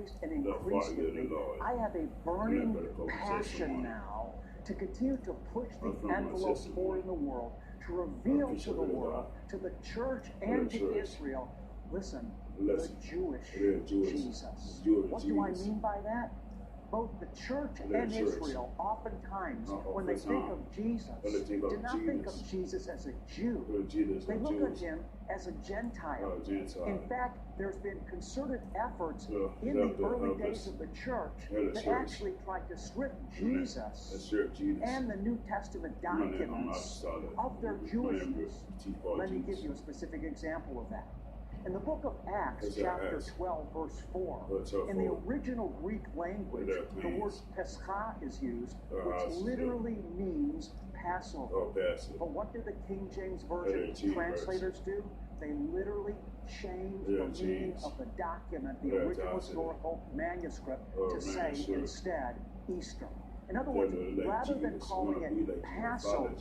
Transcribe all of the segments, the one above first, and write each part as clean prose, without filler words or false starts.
increased and increased in me. I have a burning passion now to continue to push the envelope forward in the world, to reveal to the world, to the church and to Israel, listen, the Jewish Jesus. What do I mean by that? Both the church and Israel, oftentimes, when they think of Jesus, do not think of Jesus as a Jew. They look at him as a Gentile. In fact, there's been concerted efforts in the early days of the church that actually tried to strip Jesus and the New Testament documents of their Jewishness. Let me give you a specific example of that. In the book of Acts, chapter 12, verse 4, in the original Greek language, the word Pescha is used, which literally means Passover. But what do the King James Version translators do? They literally change the meaning of the document, the original historical manuscript, to say instead Easter. In other words, rather than calling it Passover,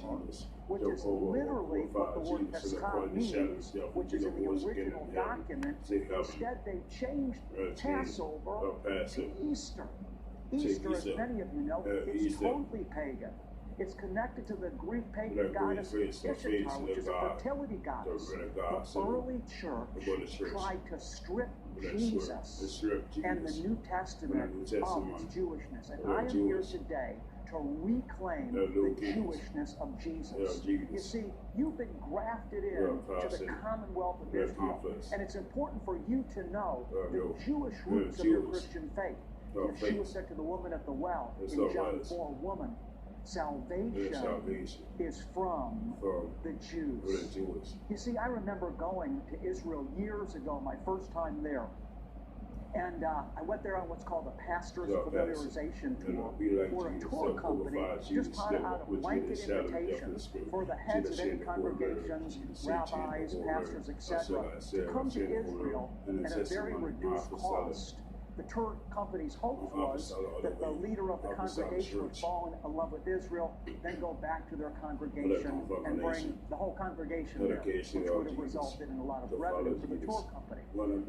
which is literally what the word Pescha means, which is in the original document, instead they changed Passover to Easter. Easter, as many of you know, is totally pagan. It's connected to the Greek pagan goddess Ishtar, which is a fertility goddess. The early church tried to strip Jesus and the New Testament of its Jewishness. And I am here today to reclaim the Jewishness of Jesus. You see, you've been grafted in to the commonwealth of Israel. And it's important for you to know the Jewish roots of your Christian faith. Yeshua said to the woman at the well in John 4, "Woman, salvation is from the Jews." You see, I remember going to Israel years ago, my first time there. And I went there on what's called a pastor's familiarization tour, where a tour company just put out a blanket invitation for the heads of any congregations, rabbis, pastors, etc., to come to Israel at a very reduced cost. The tour company's hope was that the leader of the congregation would fall in love with Israel, then go back to their congregation and bring the whole congregation there, which would have resulted in a lot of revenue for the tour company.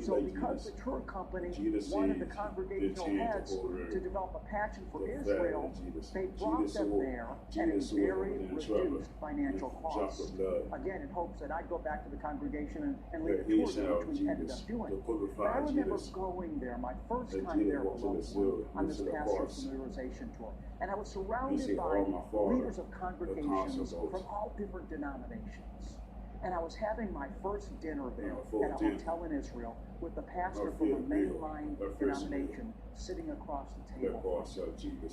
So because the tour company wanted the congregational heads to develop a passion for Israel, they brought them there at a very reduced financial cost. Again, in hopes that I'd go back to the congregation and lead a tour there, which we ended up doing. But I remember going there, my first time there was on this pastor's familiarization tour. And I was surrounded by leaders of congregations from all different denominations. And I was having my first dinner there at a hotel in Israel with the pastor from a mainline denomination sitting across the table.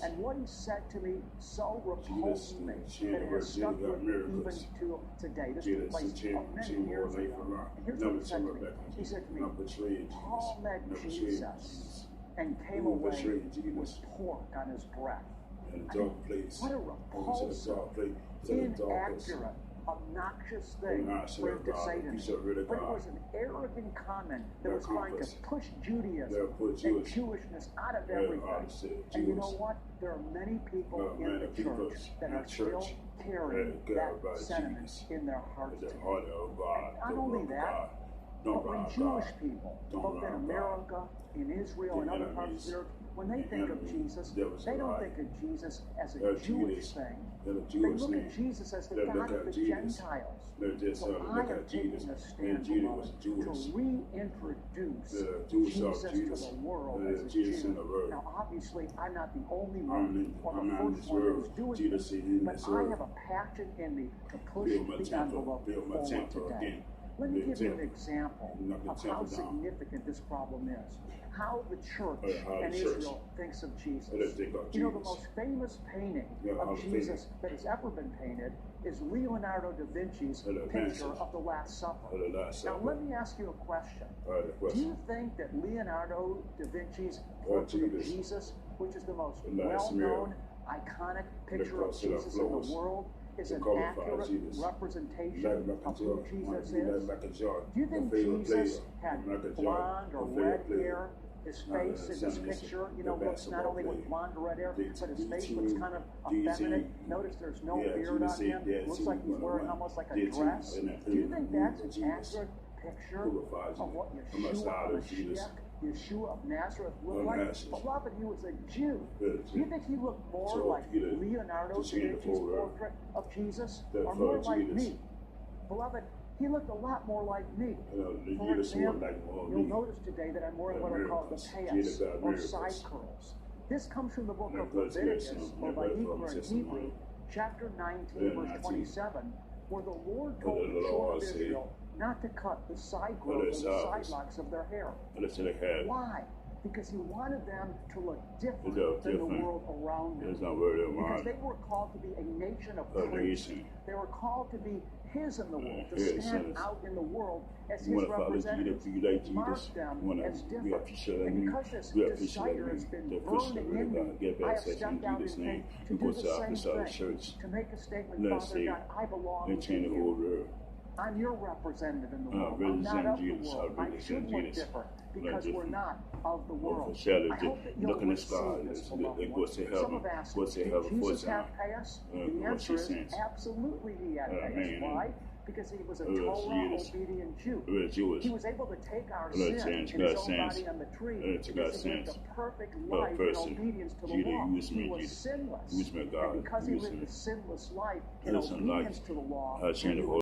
And what he said to me so repulsed me that it has stuck with me even to today. This took place many years ago. And here's what he said to me. He said to me, "Paul met Jesus and came away with pork on his breath." I mean, what a repulsive, inaccurate, obnoxious thing for him to say to me. But it was an arrogant comment that was trying to push Judaism and Jewishness out of everything. And you know what? There are many people in the church that are still carrying that sentiment in their hearts today. And not only that, but when Jewish people, both in America, in Israel, and other parts of the earth, when they think of Jesus, they don't think of Jesus as a Jewish thing. They look at Jesus as the God of the Gentiles. So I am taking a stand to reintroduce Jesus to the world as a Jew. Now, obviously, I'm not the only one or the first one who's doing this, but I have a passion in me to push the envelope forward today. Let me give you an example of how significant this problem is. How the church and Israel thinks of Jesus. You know, the most famous painting of Jesus that has ever been painted is Leonardo da Vinci's picture of the Last Supper. Now, let me ask you a question. Do you think that Leonardo da Vinci's portrait of Jesus, which is the most well-known, iconic picture of Jesus in the world, is an accurate representation of who Jesus is? Do you think Jesus had blonde or red hair? His face in this picture, you know, looks not only with blonde or red hair, but his face looks kind of effeminate. Notice there's no beard on him. Looks like he's wearing almost like a dress. Do you think that's an accurate picture of what Yeshua HaMashiach Yeshua of Nazareth looked like? Beloved, he was a Jew. Do you think he looked more like Leonardo da Vinci's portrait of Jesus or more like me? Beloved, he looked a lot more like me. For example, you'll notice today that I'm wearing what are called the payas, or side curls. This comes from the book of Leviticus, or Vayikra in Hebrew, chapter 19, verse 27, where the Lord told the children of Israel not to cut the side growth or the side locks of their hair. Why? Because he wanted them to look different than the world around them. Because they were called to be a nation of priests. They were called to be his in the world, to stand out in the world as his representatives, mark them as different. And because this desire has been burning in me, I have stepped out in faith to do the same thing, to make a statement, Father God, I belong to you. I'm your representative in the world. I'm not of the world. I should look different because we're not of the world. I hope that you'll receive this, beloved ones. Some have asked, did Jesus have payas? The answer is absolutely he had payas. Why? Because he was a Torah-obedient Jew. He was able to take our sin in his own body on the tree because he lived a perfect life in obedience to the law. He was sinless. And because he lived a sinless life in obedience to the law,